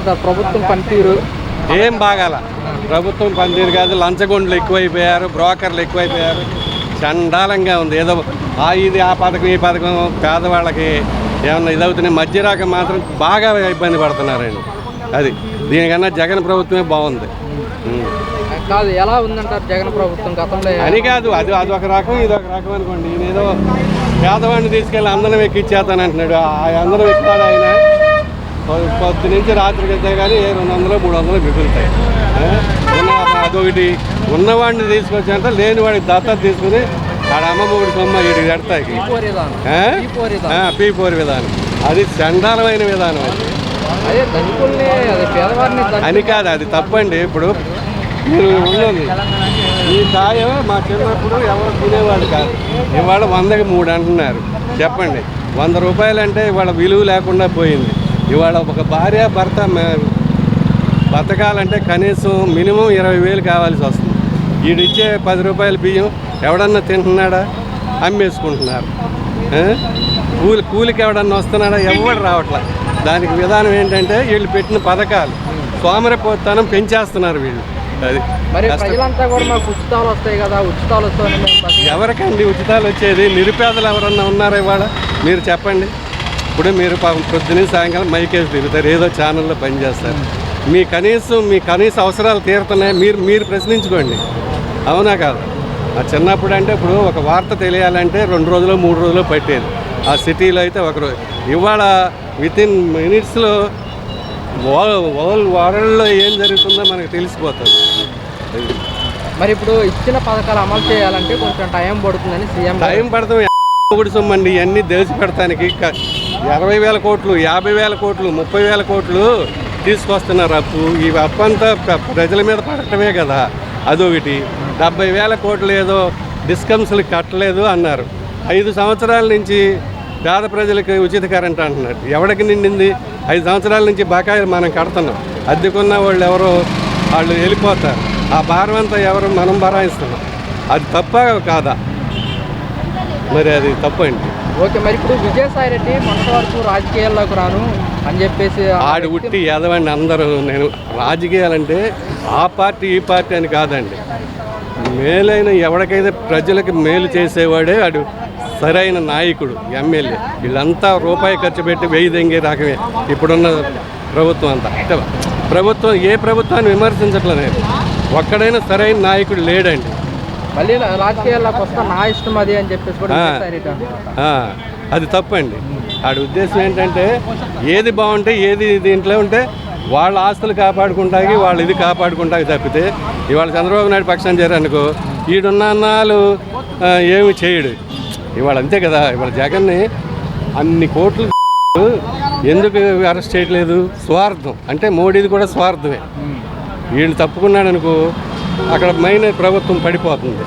ఉందంటారు ప్రభుత్వం పనితీరు? ఏం బాగాల ప్రభుత్వం పనితీరు కాదు, లంచగొండలు ఎక్కువైపోయారు, బ్రోకర్లు ఎక్కువైపోయారు, చండాలంగా ఉంది. ఏదో ఇది ఆ పథకం ఈ పథకం పేదవాళ్ళకి ఏమన్నా ఇదవుతున్నాయి, మధ్య రకం మాత్రం బాగా ఇబ్బంది పడుతున్నారండి. అది దీనికన్నా జగన్ ప్రభుత్వమే బాగుంది. కాదు, ఎలా ఉందంటారు జగన్ ప్రభుత్వం గతంలో అని కాదు, అది ఒక రకం ఇది ఒక రకం అనుకోండి. ఈయన ఏదో పేదవాడిని తీసుకెళ్ళి అందరం ఎక్కిచ్చేస్తానంటున్నాడు. ఆ అందరం ఎక్కుతాడు ఆయన. పొద్దు నుంచి రాత్రికి వెళ్తే కానీ 200 300 మిగులుతాయి. అదొకటి. ఉన్నవాడిని తీసుకొచ్చాంట లేనివాడికి దత్తత తీసుకుని ఆడ అమ్మఒడి సొమ్మ వీడికి పెడతాయి. P4 విధానం అది చండాలమైన విధానం. అని కాదు, అది తప్పండి. ఇప్పుడు మీరు ఉన్నది ఈ సాయం మా చిన్నప్పుడు ఎవరు తినేవాడు కాదు. ఇవాళ 100కి 3 అంటున్నారు. చెప్పండి, 100 రూపాయలు అంటే ఇవాళ విలువ లేకుండా పోయింది. ఇవాళ ఒక భార్య భర్త బతకాలంటే కనీసం మినిమం 20,000 కావాల్సి వస్తుంది. వీడిచ్చే 10 రూపాయల బియ్యం ఎవడన్నా తింటున్నాడా? అమ్మేసుకుంటున్నారు. కూలికి ఎవడన్నా వస్తున్నాడా? ఎవడు రావట్లా. దానికి విధానం ఏంటంటే వీళ్ళు పెట్టిన పథకాలు సోమరిపోతనం పెంచేస్తున్నారు వీళ్ళు. అది మరి ప్రజలంతా కూడా మాకు ఉచితాలు వస్తాయి కదా, ఉచితాలు వస్తాయి. ఎవరికండి ఉచితాలు వచ్చేది? నిరుపేదలు ఎవరన్నా ఉన్నారా ఇవాళ? మీరు చెప్పండి. ఇప్పుడు మీరు పొద్దున్న సాయంకాలం మైకేసి తిరుగుతారు, ఏదో ఛానల్లో పనిచేస్తారు. మీ కనీస అవసరాలు తీరుతున్నాయి. మీరు ప్రశ్నించుకోండి. అవునా కాదు? ఆ చిన్నప్పుడు అంటే ఇప్పుడు ఒక వార్త తెలియాలంటే 2 రోజులు 3 రోజులు పట్టేది. ఆ సిటీలో అయితే ఒకరోజు. ఇవాళ వితిన్ మినిట్స్లో వరల్డ్లో ఏం జరుగుతుందో మనకు తెలిసిపోతుంది. మరి ఇప్పుడు ఇచ్చిన పథకాలు అమలు చేయాలంటే కొంచెం టైం పడుతుందని సీఎం. టైం పడుతుంది. ఒకటి సొమ్మండి ఇవన్నీ దేశ పెడతానికి 60,000 కోట్లు, 50,000 కోట్లు, 30,000 కోట్లు తీసుకొస్తున్నారు అప్పు. ఈ అప్పు అంతా ప్రజల మీద పడటమే కదా. అదొకటి. 70,000 కోట్లు ఏదో డిస్కమ్స్లకు కట్టలేదు అన్నారు. 5 సంవత్సరాల నుంచి పేద ప్రజలకు ఉచిత కరెంట్ అంటున్నారు. ఎవరికి నిండింది? 5 సంవత్సరాల నుంచి బకాయిలు మనం కడుతున్నాం. అద్దెకున్న వాళ్ళు ఎవరో వాళ్ళు వెళ్ళిపోతారు. ఆ భారం అంతా ఎవరు? మనం భరాయిస్తున్నాం. అది తప్ప కాదా? మరి అది తప్పండి. ఓకే, మరి ఇప్పుడు విజయసాయి రెడ్డి మొన్నటి వరకు రాజకీయాల్లోకి రాను అని చెప్పేసి ఆడు ఉట్టి ఎదవండి అందరూ. నేను రాజకీయాలంటే ఆ పార్టీ ఈ పార్టీ అని కాదండి. మేలైన ఎవరికైతే ప్రజలకు మేలు చేసేవాడే వాడు సరైన నాయకుడు, ఎమ్మెల్యే. వీళ్ళంతా రూపాయి ఖర్చు పెట్టి 1000 దెంగే రకమే ఇప్పుడున్న ప్రభుత్వం అంతా. ప్రభుత్వం ఏ ప్రభుత్వాన్ని విమర్శించట్లేదు. ఒక్కడైనా సరైన నాయకుడు లేడండి. మళ్ళీ రాజకీయాల్లోకి వస్తా నా ఇష్టం అది అని చెప్పేసి అది తప్పండి. వాడి ఉద్దేశం ఏంటంటే ఏది బాగుంటే ఏది దీంట్లో ఉంటే వాళ్ళ ఆస్తులు కాపాడుకుంటాకి వాళ్ళు ఇది కాపాడుకుంటాకి తప్పితే ఇవాళ చంద్రబాబు నాయుడు పక్షాన్ని చేరనుకో ఈడున్న అన్నాలు ఏమి చేయడు. ఇవాళ అంతే కదా. ఇవాళ జగన్ని అన్ని కోట్లు ఎందుకు అరెస్ట్ చేయట్లేదు? స్వార్థం. అంటే మోడీది కూడా స్వార్థమే. వీళ్ళు తప్పుకున్నాడు అనుకో అక్కడ మెయిన్ ప్రభుత్వం పడిపోతుంది.